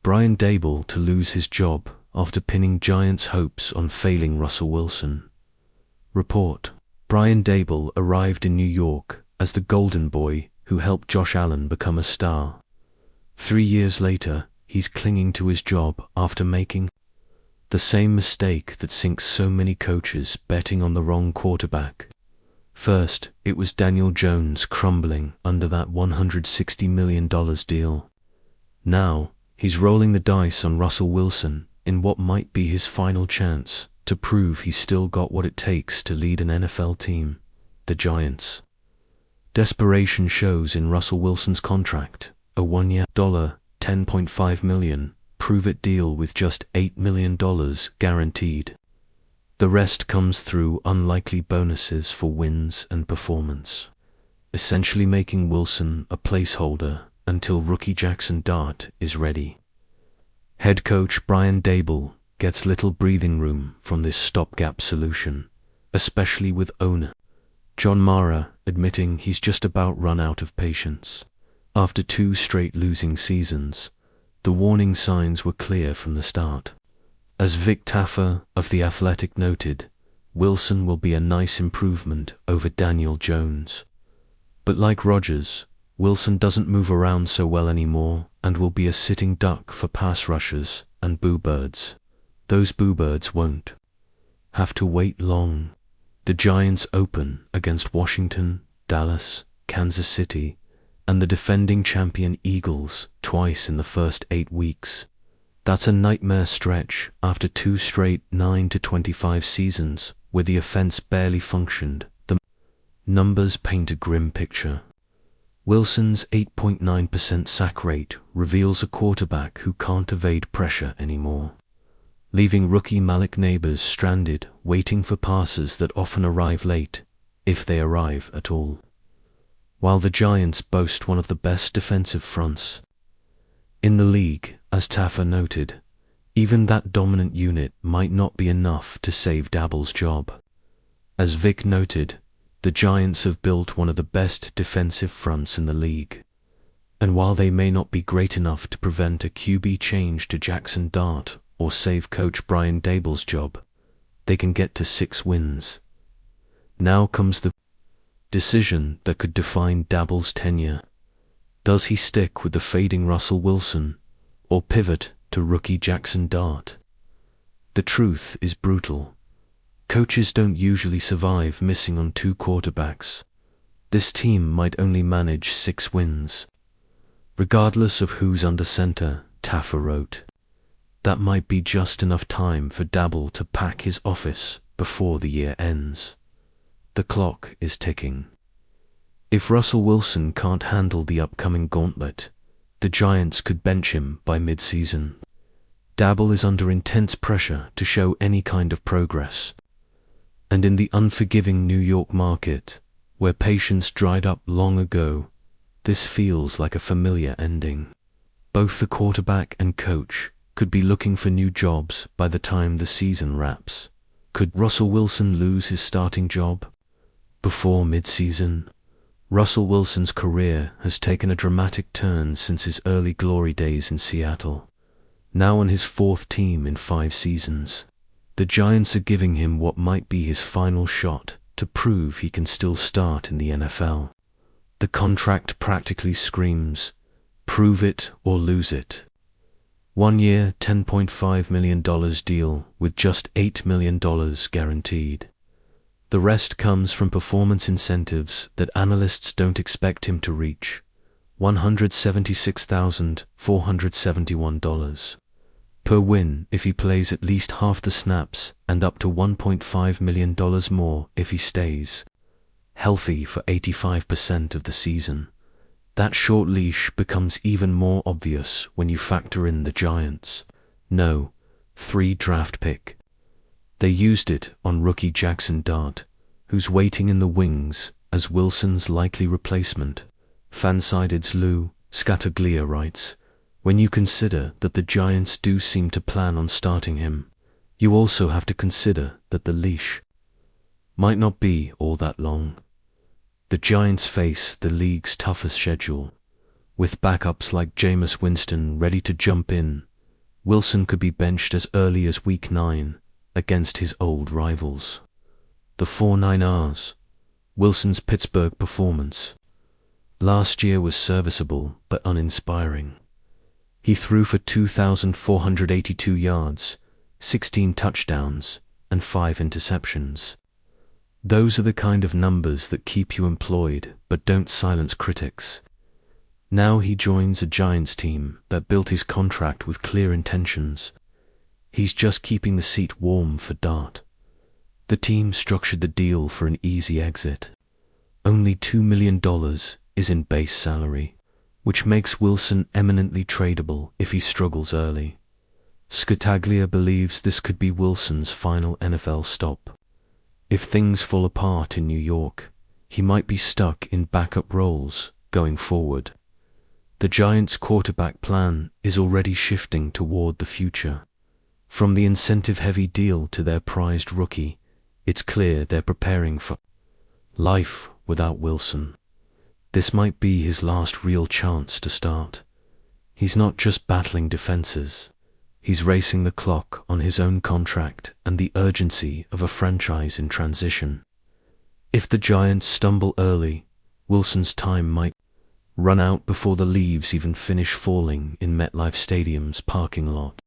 Brian Daboll to lose his job after pinning Giants' hopes on failing Russell Wilson. Report: Brian Daboll arrived in New York as the golden boy who helped Josh Allen become a star. 3 years later, he's clinging to his job after making the same mistake that sinks so many coaches betting on the wrong quarterback. First, it was Daniel Jones crumbling under that $160 million deal. Now, he's rolling the dice on Russell Wilson in what might be his final chance to prove he's still got what it takes to lead an NFL team, the Giants. Desperation shows in Russell Wilson's contract, a 1-year $10.5 million prove-it deal with just $8 million guaranteed. The rest comes through unlikely bonuses for wins and performance, essentially making Wilson a placeholder until rookie Jackson Dart is ready. Head coach Brian Daboll gets little breathing room from this stopgap solution, especially with owner John Mara admitting he's just about run out of patience. After 2 straight losing seasons, the warning signs were clear from the start. As Vic Taffer of The Athletic noted, Wilson will be a nice improvement over Daniel Jones. But like Rodgers, Wilson doesn't move around so well anymore and will be a sitting duck for pass rushers and boo birds. Those boo birds won't have to wait long. The Giants open against Washington, Dallas, Kansas City, and the defending champion Eagles twice in the first 8 weeks. That's a nightmare stretch after 2 straight 9-25 seasons where the offense barely functioned. The numbers paint a grim picture. Wilson's 8.9% sack rate reveals a quarterback who can't evade pressure anymore, leaving rookie Malik Neighbors stranded, waiting for passes that often arrive late, if they arrive at all. While the Giants boast one of the best defensive fronts in the league, as Taffer noted, even that dominant unit might not be enough to save Daboll's job. As Vic noted, the Giants have built one of the best defensive fronts in the league, and while they may not be great enough to prevent a QB change to Jackson Dart or save coach Brian Daboll's job, they can get to 6 wins. Now comes the decision that could define Daboll's tenure. Does he stick with the fading Russell Wilson or pivot to rookie Jackson Dart? The truth is brutal. Coaches don't usually survive missing on 2 quarterbacks. This team might only manage 6 wins. Regardless of who's under center, Taffer wrote, that might be just enough time for Daboll to pack his office before the year ends. The clock is ticking. If Russell Wilson can't handle the upcoming gauntlet, the Giants could bench him by mid-season. Daboll is under intense pressure to show any kind of progress. And in the unforgiving New York market, where patience dried up long ago, this feels like a familiar ending. Both the quarterback and coach could be looking for new jobs by the time the season wraps. Could Russell Wilson lose his starting job before mid-season? Russell Wilson's career has taken a dramatic turn since his early glory days in Seattle. Now on his 4th team in 5 seasons, the Giants are giving him what might be his final shot to prove he can still start in the NFL. The contract practically screams, prove it or lose it. 1-year, $10.5 million deal with just $8 million guaranteed. The rest comes from performance incentives that analysts don't expect him to reach, $176,471 per win if he plays at least half the snaps and up to $1.5 million more if he stays healthy for 85% of the season. That short leash becomes even more obvious when you factor in the Giants' 3 draft pick. They used it on rookie Jackson Dart, who's waiting in the wings as Wilson's likely replacement. Fansided's Lou Scataglia writes, when you consider that the Giants do seem to plan on starting him, you also have to consider that the leash might not be all that long. The Giants face the league's toughest schedule, with backups like Jameis Winston ready to jump in Wilson could be benched as early as Week 9 against his old rivals. The 49ers. Wilson's Pittsburgh performance last year was serviceable but uninspiring. He threw for 2,482 yards, 16 touchdowns, and 5 interceptions. Those are the kind of numbers that keep you employed but don't silence critics. Now he joins a Giants team that built his contract with clear intentions. He's just keeping the seat warm for Dart. The team structured the deal for an easy exit. Only $2 million is in base salary, which makes Wilson eminently tradable if he struggles early. Scartaglia believes this could be Wilson's final NFL stop. If things fall apart in New York, he might be stuck in backup roles going forward. The Giants' quarterback plan is already shifting toward the future. From the incentive-heavy deal to their prized rookie, it's clear they're preparing for life without Wilson. This might be his last real chance to start. He's not just battling defenses. He's racing the clock on his own contract and the urgency of a franchise in transition. If the Giants stumble early, Wilson's time might run out before the leaves even finish falling in MetLife Stadium's parking lot.